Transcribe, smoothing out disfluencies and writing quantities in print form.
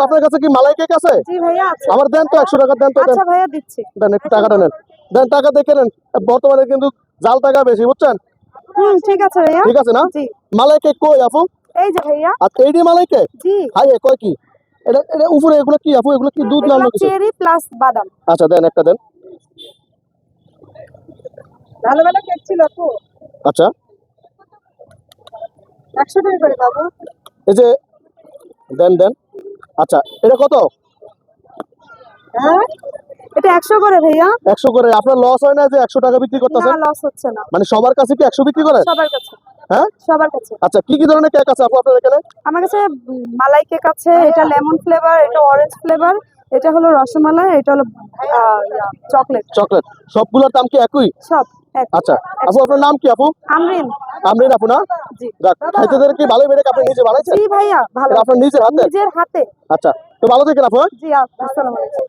আপনার কাছে কি মালাই কেক আছে? জি ভাইয়া আছে। আমার দেন তো 100 টাকা দেন তো। আচ্ছা ভাইয়া দিচ্ছি। দেন একটু টাকাটা নেন। দেন টাকা দেখে নেন। বর্তমানে কিন্তু জাল টাকা বেশি বুঝছেন। ঠিক আছে ভাইয়া। ঠিক আছে না? জি। মালাই কেক কই আপু? এই যে ভাইয়া। আর এইডি মালাই কেক? জি। হাই কয় কি? এটা এটা উপরে এগুলো কি আপু? এগুলো কি দুধ না অন্য এগুলো কিছু? চেরি প্লাস বাদাম। আচ্ছা দেন একটা দেন। ভালো ভালো কেক ছিল আপু। আচ্ছা 100 টাকা করে বাবু। এই যে দেন দেন। আচ্ছা এটা কত? হ্যাঁ এটা 100 করে ভাইয়া। 100 করে। আপনার লস হয় না যে 100 টাকা বিক্রি না করতেছেন? লস হচ্ছে না। মানে সবার কাছে কি 100 বিক্রি করেন? সবার কাছে। হ্যাঁ সবার কাছে। আচ্ছা কি কি ধরনের কেক আছে আপু আপনার এখানে? আমার কাছে মালাই কেক আছে, এটা লেমন ফ্লেভার, এটা অরেঞ্জ ফ্লেভার, এটা হলো রসমালাই, এটা হলো চকলেট। চকলেট। সবগুলোর দাম কি একই? সব এক। আচ্ছা আপু আপনার নাম কি আপু? আমরিন। আমরিন আপু না? জি। যাক খাইতে দেন কি ভালোই বেড়ে আপনি নিজে বানাইছেন? জি ভাইয়া ভালো। এটা আপনার নিজের হাতে? নিজের হাতে। আচ্ছা তো ভালো থাকেন আপু। জি আসসালামু আলাইকুম।